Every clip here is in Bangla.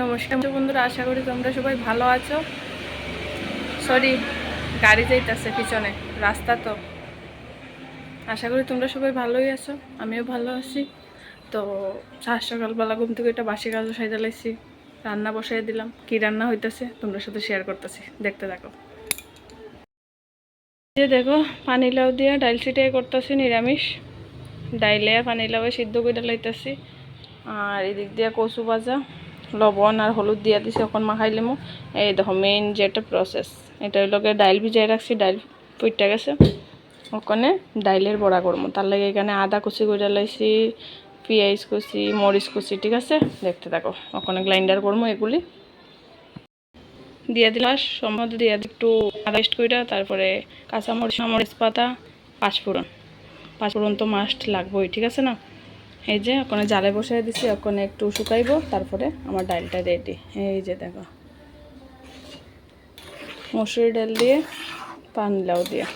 নমস্কার বন্ধুরা, আশা করি তোমরা সবাই ভালো আছো। সরি, গাড়ি যাইতেছে পিছনে, রাস্তা তো। আশা করি তোমরা সবাই ভালোই আছো, আমিও ভালো আছি। তো সকালবেলা ঘুম থেকে একটা বাসি কাজও সাইজা লাইছি, রান্না বসাই দিলাম। কি রান্না হইতেছে তোমরা সাথে শেয়ার করতেছি, দেখতে থাকো। যে দেখো, পানিলাউ দিয়ে ডাইল ছিটাই করতেছি, নিরামিষ ডাইলে পানিলাউ সিদ্ধ করে লাইতেছি। আর এদিক দিয়ে কচু ভাজা, লবণ আর হলুদ দিয়ে দিছি, এখন মাখাই লিমু। এই দেখো মেইন যেটা প্রসেস, এটা হইল ডাইল ভিজাই রাখছি, ডাইল ফুটে গেছে। ওখানে ডাইলের বড়া করবো, তার লাগে এখানে আদা কুচি করে লাইছি, পেঁয়াজ কুচি, মরিচ কুচি, ঠিক আছে দেখতে থাকো। ওখানে গ্রাইন্ডার করবো, এগুলি দিয়ে দিলাম সম্বন্ধে দিয়ে একটু আদা পেস্ট করে, তারপরে কাঁচামরিচ, মরিচ পাতা, পাঁচফোড়ন তো মাস্ট লাগবেই, ঠিক আছে না। এই যে ওখানে জালে বসাই দিছি, ওখানে একটু শুকাইবো, তারপরে আমার ডালটা রেডি। এই যে দেখো, মসুরি ডাল দিয়ে পানিলাউ দিয়ে,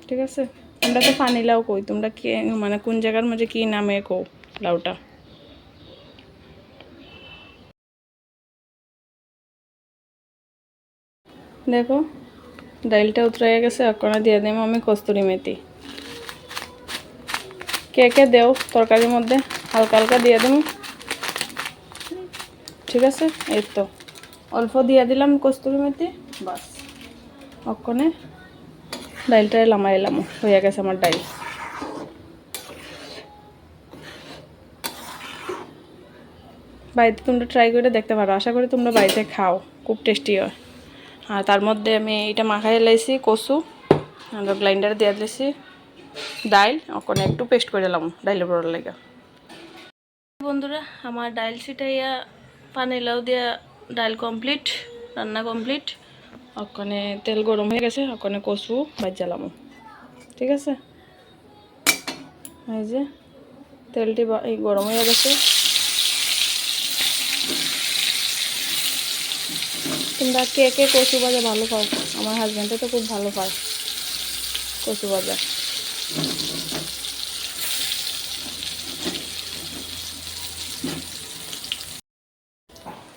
ঠিক আছে। আমরা তো পানিলাউ কই, তোমরা কি মানে কোন জায়গার মধ্যে কি নামে কও লাউটা। দেখো ডালটা উতরে গেছে, ওখানে দিয়ে দিম আমি কস্তুরি মেথি। কে কে দেও তরকারির মধ্যে, হালকা হালকা দিয়ে দিম, ঠিক আছে। এই তো অল্প দিয়ে দিলাম কস্তুরি মেথি, বাস। ওখানে ডাইলটা লামাই এলাম, হয়ে গেছে আমার ডাইল। বাড়িতে তোমরা ট্রাই করে দেখতে পারো, আশা করি তোমরা বাড়িতে খাও, খুব টেস্টি হয়। আর তার মধ্যে আমি এটা মাখাই লাইছি কচু, আমরা গ্রাইন্ডারে দিয়ে দিয়েছি ডাইল, ওখানে একটু পেস্ট করে দিলাম ডাইলের বড়ার লেগে। বন্ধুরা, আমার ডাইল ছিটাইয়া পানিলাউ দিয়া ডাইল কমপ্লিট, রান্না কমপ্লিট। ওখানে তেল গরম হয়ে গেছে, ওখানে কচু ভাজালাম, ঠিক আছে। এই যে তেলটি গরম হয়ে গেছে। তোমরা কে কে কচু ভাজা ভালো পাও? আমার হাজব্যান্ডও তো খুব ভালো পায় কচু ভাজা।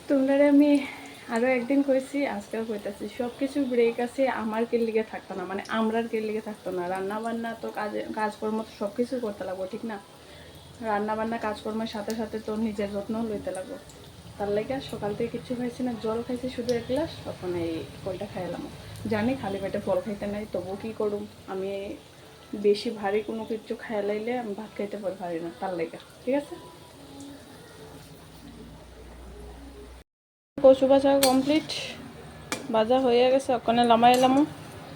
তোমরা আমি আরও একদিন কইছি, আজকেও কইতাছি, সব কিছু ব্রেক আছে, আমার কে লিগে থাকতো না, মানে আমরার কে লিগে থাকতো না। রান্না বান্না তো কাজকর্ম তো সব কিছু করতে লাগবো, ঠিক না। রান্না বান্না কাজকর্মের সাথে সাথে তো নিজের যত্নও লইতে লাগবো। তার লেগে সকাল থেকে কিছু খাইছি না, জল খাইছি শুধু 1 গ্লাস, তখন এই ফলটা খাইলাম। জানি খালি পেটে ফল খাইতে নাই, তবু কি করুম, আমি বেশি ভারী কোনো কিছু খাইয়া লাইলে আমি ভাত খাইতে পারি না, তার লেগে, ঠিক আছে। কচু ভাজা কমপ্লিট, ভাজা হয়ে গেছে, ওখানে লামাই এলাম,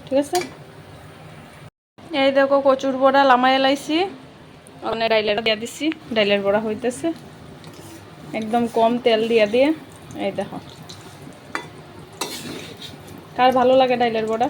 ঠিক আছে। এই দেখো কচুর বড়া লামাই এলাইছি, ওখানে ডাইলের দিয়া দিছি, ডাইলের বড়া হইতেছে একদম কম তেল দিয়ে। এই দেখো, কার ভালো লাগে ডাইলের বড়া?